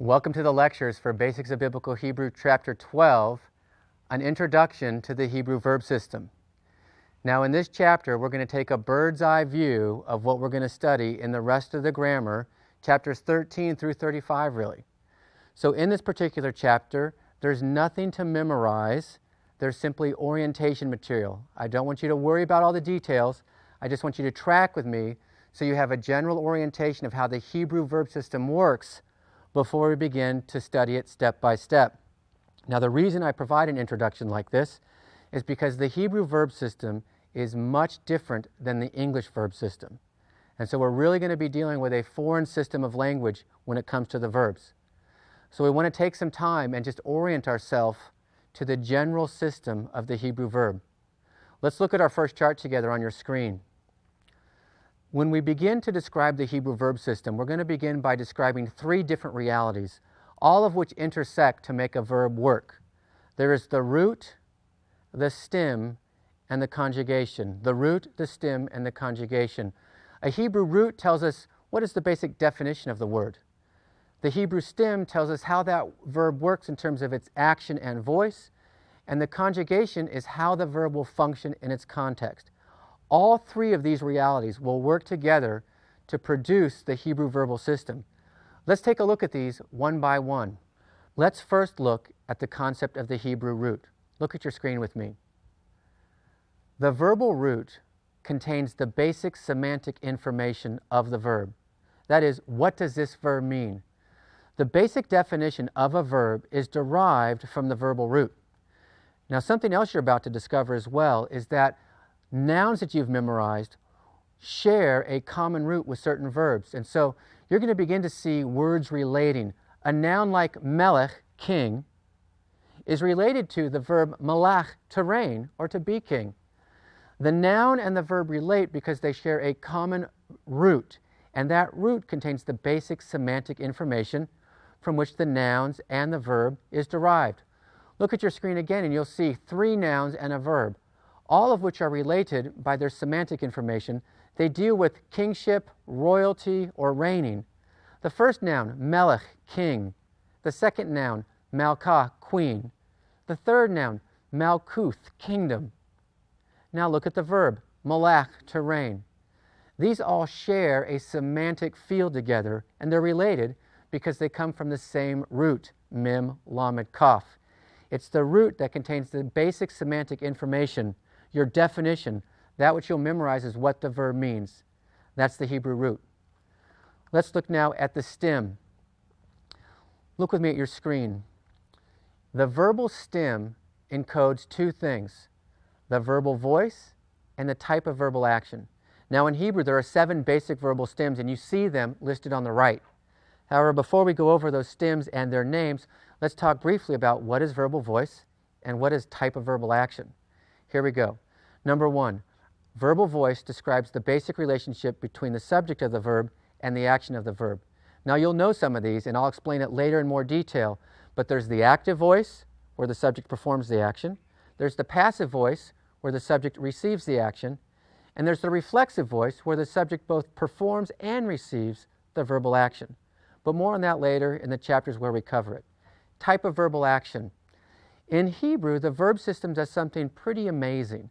Welcome to the lectures for Basics of Biblical Hebrew, Chapter 12, An Introduction to the Hebrew Verb System. Now in this chapter, we're going to take a bird's eye view of what we're going to study in the rest of the grammar, chapters 13 through 35 really. So in this particular chapter, there's nothing to memorize. There's simply orientation material. I don't want you to worry about all the details. I just want you to track with me so you have a general orientation of how the Hebrew verb system works before we begin to study it step by step. Now the reason I provide an introduction like this is because the Hebrew verb system is much different than the English verb system. And so we're really going to be dealing with a foreign system of language when it comes to the verbs. So we want to take some time and just orient ourselves to the general system of the Hebrew verb. Let's look at our first chart together on your screen. When we begin to describe the Hebrew verb system, we're going to begin by describing three different realities, all of which intersect to make a verb work. There is the root, the stem, and the conjugation. The root, the stem, and the conjugation. A Hebrew root tells us what is the basic definition of the word. The Hebrew stem tells us how that verb works in terms of its action and voice, and the conjugation is how the verb will function in its context. All three of these realities will work together to produce the Hebrew verbal system. Let's take a look at these one by one. Let's first look at the concept of the Hebrew root. Look at your screen with me. The verbal root contains the basic semantic information of the verb. That is, what does this verb mean? The basic definition of a verb is derived from the verbal root. Now, something else you're about to discover as well is that nouns that you've memorized share a common root with certain verbs. And so you're going to begin to see words relating. A noun like melech, king, is related to the verb malach, to reign or to be king. The noun and the verb relate because they share a common root, and that root contains the basic semantic information from which the nouns and the verb is derived. Look at your screen again and you'll see three nouns and a verb, all of which are related by their semantic information. They deal with kingship, royalty, or reigning. The first noun, melech, king. The second noun, malkah, queen. The third noun, malkuth, kingdom. Now look at the verb, malach, to reign. These all share a semantic field together, and they're related because they come from the same root, mem, lamed, kaf. It's the root that contains the basic semantic information, your definition, that which you'll memorize is what the verb means. That's the Hebrew root. Let's look now at the stem. Look with me at your screen. The verbal stem encodes two things, the verbal voice and the type of verbal action. Now in Hebrew there are 7 basic verbal stems and you see them listed on the right. However, before we go over those stems and their names, let's talk briefly about what is verbal voice and what is type of verbal action. Here we go. Number 1, verbal voice describes the basic relationship between the subject of the verb and the action of the verb. Now you'll know some of these and I'll explain it later in more detail, but there's the active voice where the subject performs the action. There's the passive voice where the subject receives the action. And there's the reflexive voice where the subject both performs and receives the verbal action. But more on that later in the chapters where we cover it. Type of verbal action. In Hebrew, the verb system does something pretty amazing.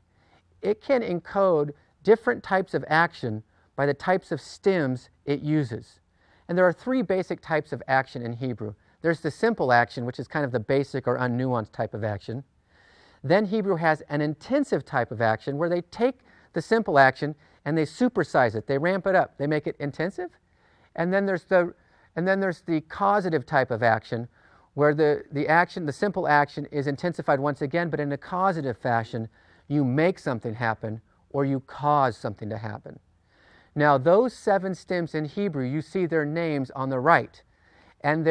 It can encode different types of action by the types of stems it uses. And there are 3 basic types of action in Hebrew. There's the simple action, which is kind of the basic or unnuanced type of action. Then Hebrew has an intensive type of action where they take the simple action and they supersize it. They ramp it up. They make it intensive. And then there's the causative type of action where the simple action is intensified once again, but in a causative fashion. You make something happen or you cause something to happen. Now those 7 stems in Hebrew, you see their names on the right. And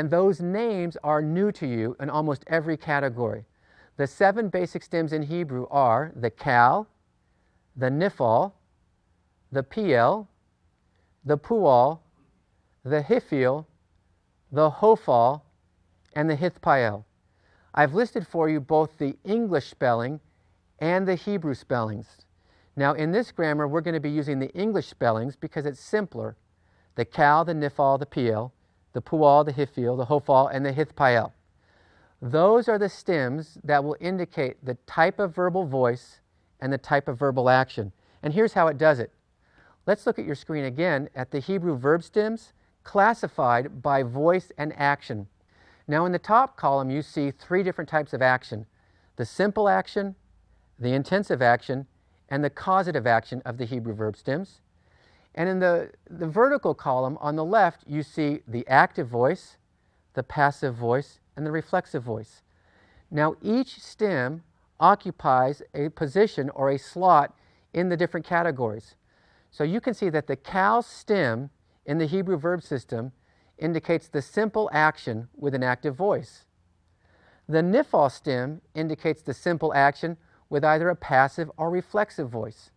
those names are new to you in almost every category. The 7 basic stems in Hebrew are the kal, the nifal, the piel, the pual, the hifil, the hofal, and the hithpael. I've listed for you both the English spelling and the Hebrew spellings. Now in this grammar we're going to be using the English spellings because it's simpler. The kal, the nifal, the piel, the pual, the hifil, the hofal, and the hithpael. Those are the stems that will indicate the type of verbal voice and the type of verbal action. And here's how it does it. Let's look at your screen again at the Hebrew verb stems classified by voice and action. Now in the top column you see three different types of action: the simple action, the intensive action, and the causative action of the Hebrew verb stems. And in the vertical column on the left you see the active voice, the passive voice, and the reflexive voice. Now each stem occupies a position or a slot in the different categories. So you can see that the kal stem in the Hebrew verb system indicates the simple action with an active voice. The nifal stem indicates the simple action with either a passive or reflexive voice.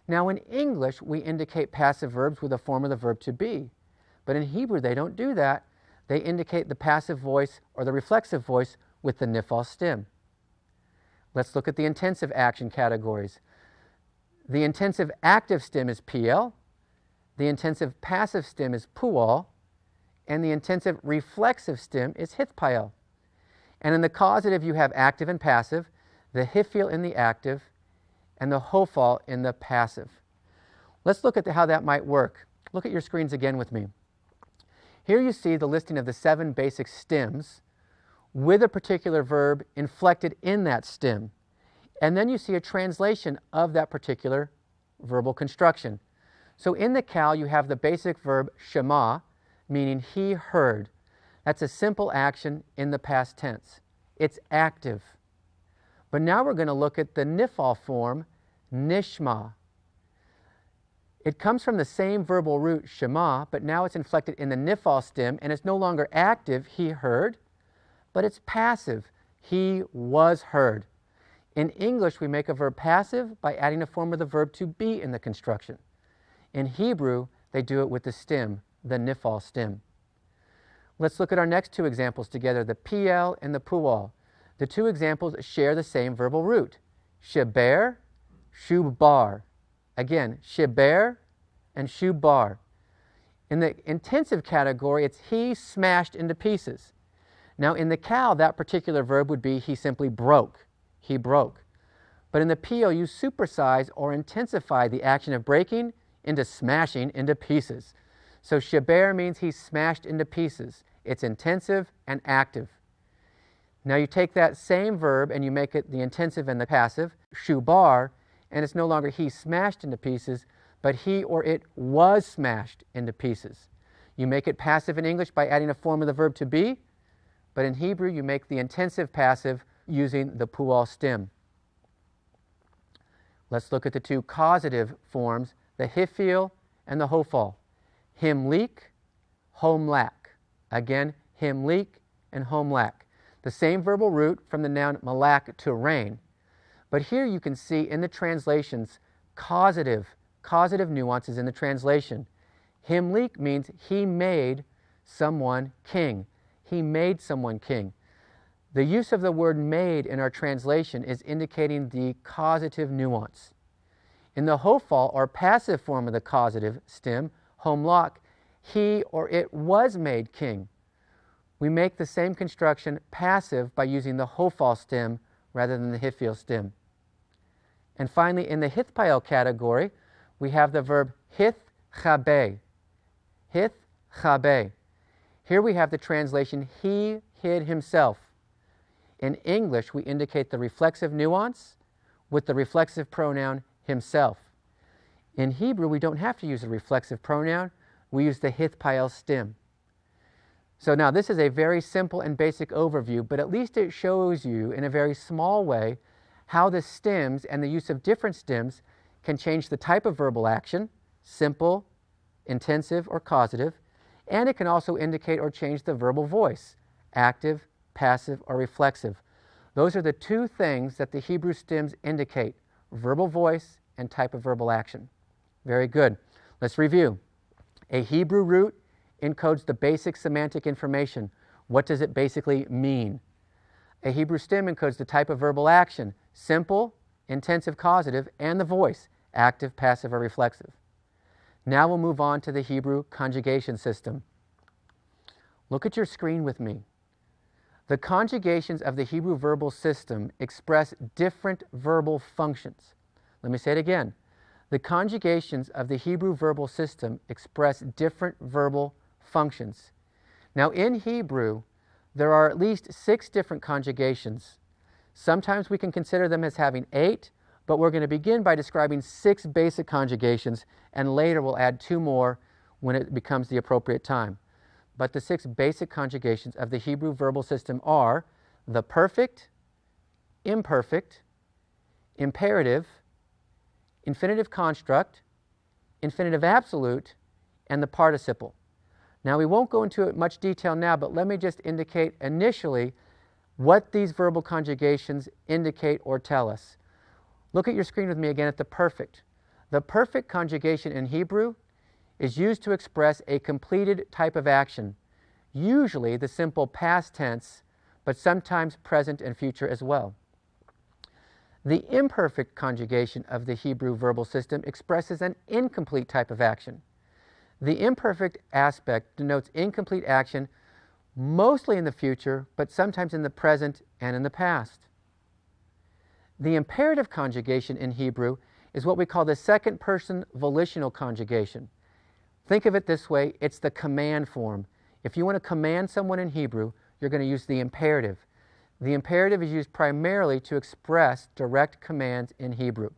Now in English we indicate passive verbs with a form of the verb to be, but in Hebrew they don't do that. They indicate the passive voice or the reflexive voice with the nifal stem. Let's look at the intensive action categories. The intensive active stem is pl, the intensive passive stem is pual, and the intensive reflexive stem is hithpael. And in the causative you have active and passive, the hifil in the active, and the hofal in the passive. Let's look at how that might work. Look at your screens again with me. Here you see the listing of the 7 basic stems with a particular verb inflected in that stem. And then you see a translation of that particular verbal construction. So in the kal you have the basic verb shema, meaning he heard. That's a simple action in the past tense. It's active. But now we're going to look at the nifal form, nishma. It comes from the same verbal root, shema, but now it's inflected in the nifal stem, and it's no longer active, he heard, but it's passive, he was heard. In English, we make a verb passive by adding a form of the verb to be in the construction. In Hebrew, they do it with the stem, the nifal stem. Let's look at our next 2 examples together, the pl and the pual. The 2 examples share the same verbal root, sheber, shubar. Again, sheber and shubar. In the intensive category, it's he smashed into pieces. Now in the kal, that particular verb would be he simply broke. He broke. But in the pl, you supersize or intensify the action of breaking into smashing into pieces. So sheber means he smashed into pieces. It's intensive and active. Now you take that same verb and you make it the intensive and the passive, shubar, and it's no longer he smashed into pieces, but he or it was smashed into pieces. You make it passive in English by adding a form of the verb to be, but in Hebrew you make the intensive passive using the pual stem. Let's look at the 2 causative forms, the hifil and the hofal. Himlik, homlak. Again, himlik and homlak. The same verbal root from the noun malak, to rain. But here you can see in the translations causative nuances in the translation. Himlik means he made someone king. He made someone king. The use of the word made in our translation is indicating the causative nuance. In the hofal, or passive form of the causative stem, homlak, he or it was made king. We make the same construction passive by using the hofal stem rather than the hifil stem. And finally, in the hithpael category, we have the verb hith chabe. Hith chabe. Here we have the translation, he hid himself. In English, we indicate the reflexive nuance with the reflexive pronoun himself. In Hebrew, we don't have to use a reflexive pronoun. We use the hithpael stem. So now this is a very simple and basic overview, but at least it shows you in a very small way how the stems and the use of different stems can change the type of verbal action, simple, intensive, or causative, and it can also indicate or change the verbal voice, active, passive, or reflexive. Those are the 2 things that the Hebrew stems indicate, verbal voice and type of verbal action. Very good. Let's review. A Hebrew root encodes the basic semantic information. What does it basically mean? A Hebrew stem encodes the type of verbal action, simple, intensive, causative, and the voice, active, passive, or reflexive. Now we'll move on to the Hebrew conjugation system. Look at your screen with me. The conjugations of the Hebrew verbal system express different verbal functions. Let me say it again. The conjugations of the Hebrew verbal system express different verbal functions. Now, in Hebrew, there are at least 6 different conjugations. Sometimes we can consider them as having 8, but we're going to begin by describing 6 basic conjugations, and later we'll add 2 more when it becomes the appropriate time. But the 6 basic conjugations of the Hebrew verbal system are the perfect, imperfect, imperative, infinitive construct, infinitive absolute, and the participle. Now, we won't go into much detail now, but let me just indicate initially what these verbal conjugations indicate or tell us. Look at your screen with me again at the perfect. The perfect conjugation in Hebrew is used to express a completed type of action, usually the simple past tense, but sometimes present and future as well. The imperfect conjugation of the Hebrew verbal system expresses an incomplete type of action. The imperfect aspect denotes incomplete action mostly in the future, but sometimes in the present and in the past. The imperative conjugation in Hebrew is what we call the second person volitional conjugation. Think of it this way, it's the command form. If you want to command someone in Hebrew, you're going to use the imperative. The imperative is used primarily to express direct commands in Hebrew.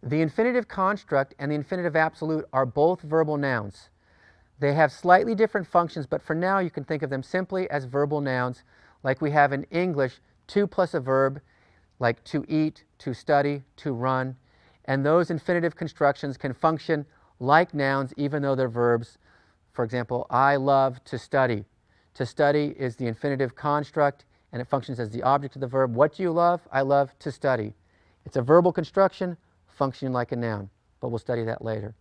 The infinitive construct and the infinitive absolute are both verbal nouns. They have slightly different functions, but for now you can think of them simply as verbal nouns, like we have in English, to plus a verb, like to eat, to study, to run. And those infinitive constructions can function like nouns even though they're verbs. For example, I love to study. To study is the infinitive construct, and it functions as the object of the verb. What do you love? I love to study. It's a verbal construction functioning like a noun, but we'll study that later.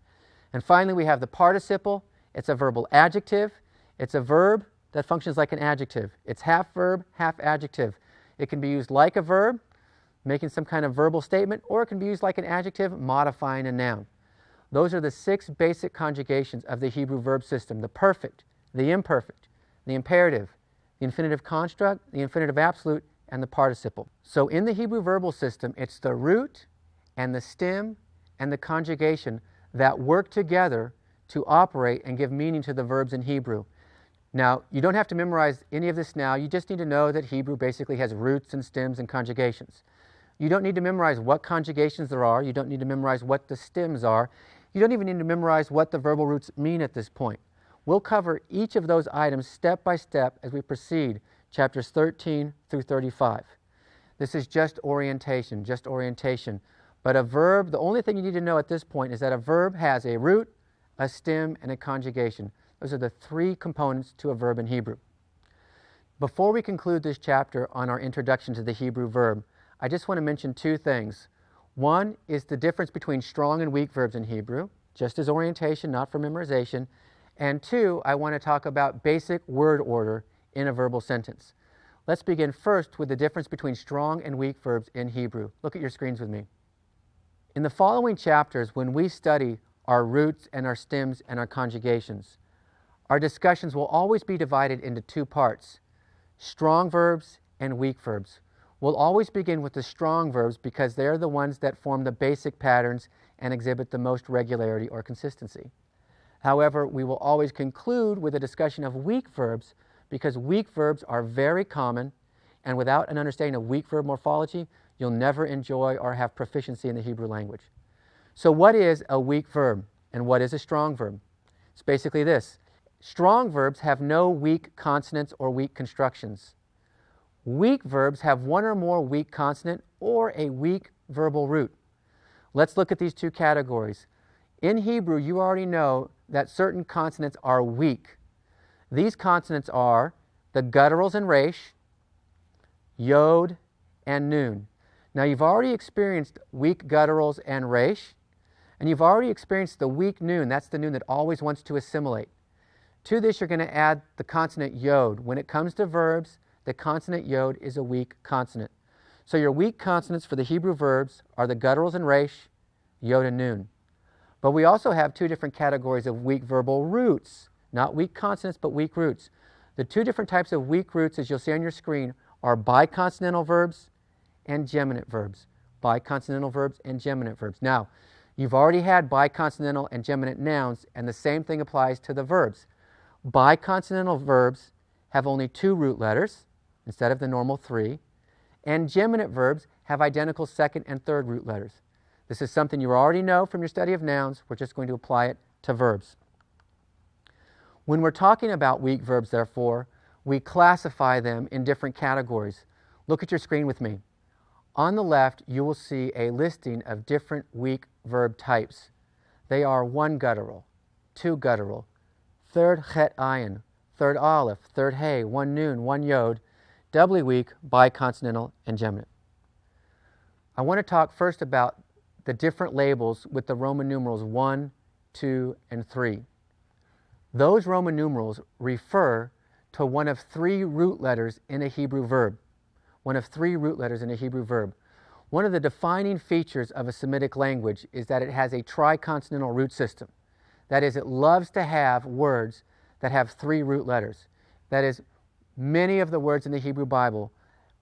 And finally, we have the participle. It's a verbal adjective. It's a verb that functions like an adjective. It's half verb, half adjective. It can be used like a verb, making some kind of verbal statement, or it can be used like an adjective, modifying a noun. Those are the 6 basic conjugations of the Hebrew verb system: the perfect, the imperfect, the imperative, the infinitive construct, the infinitive absolute, and the participle. So in the Hebrew verbal system, it's the root and the stem and the conjugation that work together to operate and give meaning to the verbs in Hebrew. Now, you don't have to memorize any of this now. You just need to know that Hebrew basically has roots and stems and conjugations. You don't need to memorize what conjugations there are. You don't need to memorize what the stems are. You don't even need to memorize what the verbal roots mean at this point. We'll cover each of those items step by step as we proceed, chapters 13 through 35. This is just orientation. But a verb, the only thing you need to know at this point is that a verb has a root, a stem, and a conjugation. Those are the 3 components to a verb in Hebrew. Before we conclude this chapter on our introduction to the Hebrew verb, I just want to mention 2 things. One is the difference between strong and weak verbs in Hebrew, just as orientation, not for memorization. And 2, I want to talk about basic word order in a verbal sentence. Let's begin first with the difference between strong and weak verbs in Hebrew. Look at your screens with me. In the following chapters, when we study our roots and our stems and our conjugations, our discussions will always be divided into 2 parts: strong verbs and weak verbs. We'll always begin with the strong verbs because they're the ones that form the basic patterns and exhibit the most regularity or consistency. However, we will always conclude with a discussion of weak verbs because weak verbs are very common, and without an understanding of weak verb morphology, you'll never enjoy or have proficiency in the Hebrew language. So what is a weak verb and what is a strong verb? It's basically this. Strong verbs have no weak consonants or weak constructions. Weak verbs have 1 or more weak consonant or a weak verbal root. Let's look at these 2 categories. In Hebrew, you already know that certain consonants are weak. These consonants are the gutturals and resh, yod, and nun. Now, you've already experienced weak gutturals and resh, and you've already experienced the weak nun. That's the nun that always wants to assimilate. To this, you're going to add the consonant yod. When it comes to verbs, the consonant yod is a weak consonant. So your weak consonants for the Hebrew verbs are the gutturals and resh, yod, and nun. But we also have 2 different categories of weak verbal roots. Not weak consonants, but weak roots. The two different types of weak roots, as you'll see on your screen, are biconsonantal verbs and geminate verbs. Biconsonantal verbs and geminate verbs. Now, you've already had biconsonantal and geminate nouns, and the same thing applies to the verbs. Biconsonantal verbs have only 2 root letters instead of the normal 3, and geminate verbs have identical second and third root letters. This is something you already know from your study of nouns. We're just going to apply it to verbs. When we're talking about weak verbs, therefore, we classify them in different categories. Look at your screen with me. On the left, you will see a listing of different weak verb types. They are 1 guttural, 2 guttural, 3rd chet ayin, 3rd aleph, 3rd hey, 1 noon, 1 yod, doubly weak, biconsonantal, and geminate. I want to talk first about the different labels with the Roman numerals 1, 2, and 3. Those Roman numerals refer to one of 3 root letters in a Hebrew verb. One of 3 root letters in a Hebrew verb. One of the defining features of a Semitic language is that it has a triconsonantal root system. That is, it loves to have words that have 3 root letters. That is, many of the words in the Hebrew Bible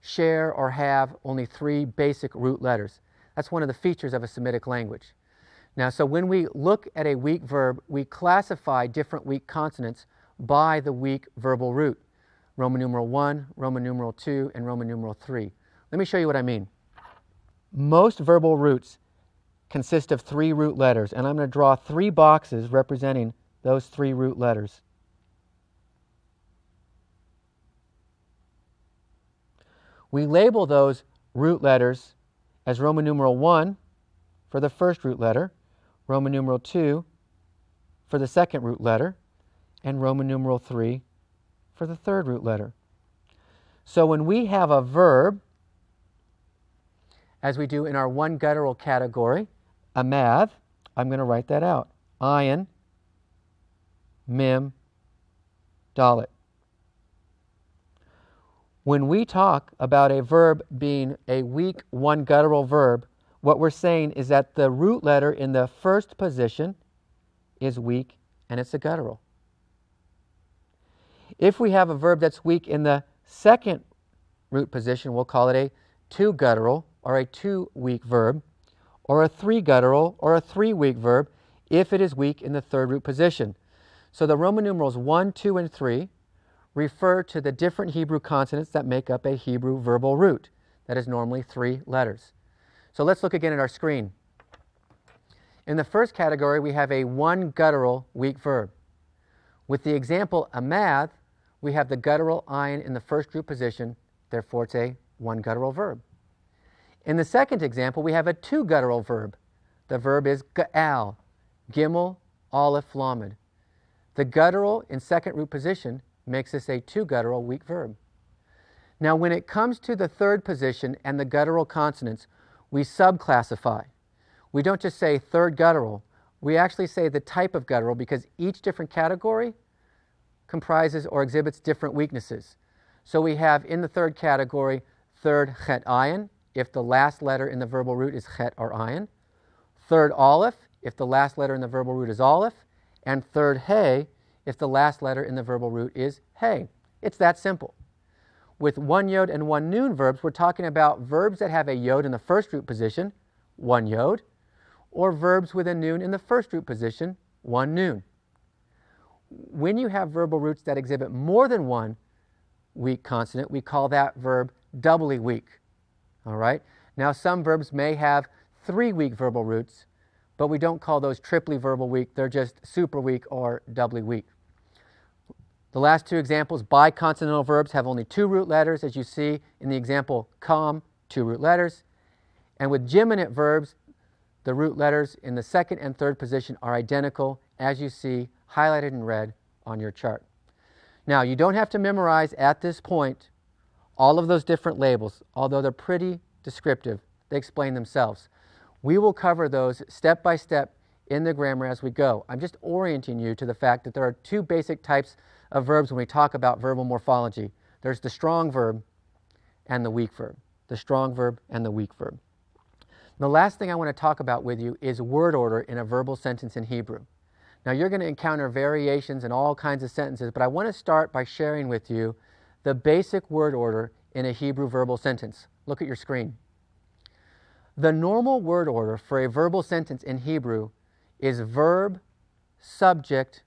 share or have only 3 basic root letters. That's one of the features of a Semitic language. Now, so when we look at a weak verb, we classify different weak consonants by the weak verbal root. Roman numeral 1, Roman numeral 2, and Roman numeral 3. Let me show you what I mean. Most verbal roots consist of 3 root letters, and I'm going to draw 3 boxes representing those 3 root letters. We label those root letters as Roman numeral 1 for the first root letter, Roman numeral 2 for the second root letter, and Roman numeral 3 for the third root letter. So when we have a verb, as we do in our 1 guttural category, amad, I'm going to write that out. Ayin, mim, dalet. When we talk about a verb being a weak 1 guttural verb, what we're saying is that the root letter in the first position is weak and it's a guttural. If we have a verb that's weak in the second root position, we'll call it a 2 guttural or a 2 weak verb, or a 3 guttural or a 3 weak verb if it is weak in the third root position. So the Roman numerals 1, 2, and 3 refer to the different Hebrew consonants that make up a Hebrew verbal root. That is normally 3 letters. So let's look again at our screen. In the first category, we have a 1 guttural weak verb. With the example amad, we have the guttural ayin in the first root position, therefore it's a 1 guttural verb. In the second example, we have a 2 guttural verb. The verb is ga'al, gimel, aleph, lamed. The guttural in second root position makes this a 2 guttural weak verb. Now when it comes to the third position and the guttural consonants, we subclassify. We don't just say third guttural, we actually say the type of guttural because each different category comprises or exhibits different weaknesses. So we have in the third category, third chet ayin, if the last letter in the verbal root is chet or ayin, third aleph, if the last letter in the verbal root is aleph, and third hey, if the last letter in the verbal root is hey. It's that simple. With 1 yod and 1 noon verbs, we're talking about verbs that have a yod in the first root position, 1 yod, or verbs with a noon in the first root position, 1 noon. When you have verbal roots that exhibit more than 1 weak consonant, we call that verb doubly weak. All right? Now some verbs may have 3 weak verbal roots, but we don't call those triply verbal weak. They're just super weak or doubly weak. The last 2 examples, biconsonantal verbs have only 2 root letters, as you see in the example kam, 2 root letters. And with geminate verbs, the root letters in the second and third position are identical, as you see highlighted in red on your chart. Now, you don't have to memorize at this point all of those different labels, although they're pretty descriptive. They explain themselves. We will cover those step by step in the grammar as we go. I'm just orienting you to the fact that there are 2 basic types of verbs when we talk about verbal morphology. There's the strong verb and the weak verb. The strong verb and the weak verb. The last thing I want to talk about with you is word order in a verbal sentence in Hebrew. Now you're going to encounter variations in all kinds of sentences, but I want to start by sharing with you the basic word order in a Hebrew verbal sentence. Look at your screen. The normal word order for a verbal sentence in Hebrew is verb, subject,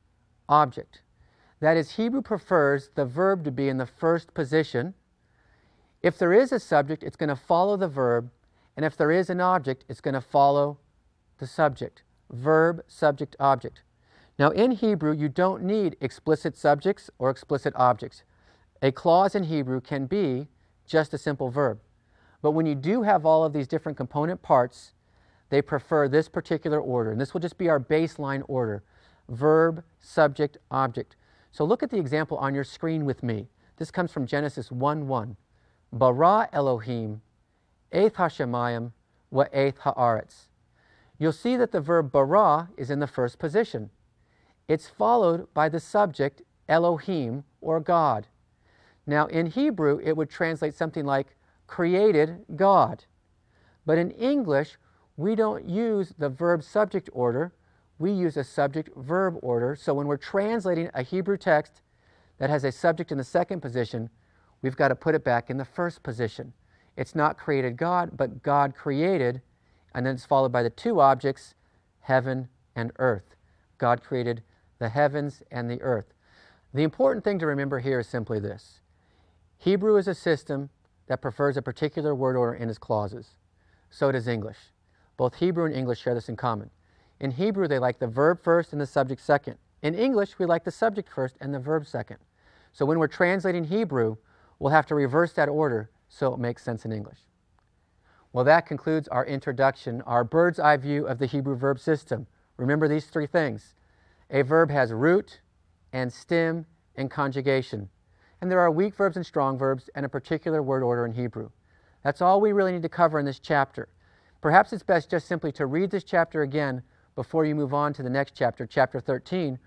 object. That is, Hebrew prefers the verb to be in the first position. If there is a subject, it's going to follow the verb, and if there is an object, it's going to follow the subject. Verb, subject, object. Now in Hebrew, you don't need explicit subjects or explicit objects. A clause in Hebrew can be just a simple verb. But when you do have all of these different component parts, they prefer this particular order. And this will just be our baseline order. Verb, subject, object. So look at the example on your screen with me. This comes from Genesis 1:1. Bara Elohim, eth hashemayim, wa'eth haaretz. You'll see that the verb bara is in the first position. It's followed by the subject Elohim, or God. Now in Hebrew, it would translate something like created God. But in English, we don't use the verb-subject order. We use a subject-verb order. So when we're translating a Hebrew text that has a subject in the second position, we've got to put it back in the first position. It's not created God, but God created, and then it's followed by the two objects, heaven and earth. God created the heavens and the earth. The important thing to remember here is simply this. Hebrew is a system that prefers a particular word order in its clauses. So does English. Both Hebrew and English share this in common. In Hebrew, they like the verb first and the subject second. In English, we like the subject first and the verb second. So when we're translating Hebrew, we'll have to reverse that order so it makes sense in English. Well, that concludes our introduction, our bird's eye view of the Hebrew verb system. Remember these three things. A verb has root and stem and conjugation. And there are weak verbs and strong verbs and a particular word order in Hebrew. That's all we really need to cover in this chapter. Perhaps it's best just simply to read this chapter again before you move on to the next chapter, chapter 13,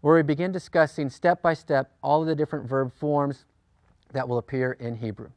where we begin discussing step by step all of the different verb forms that will appear in Hebrew.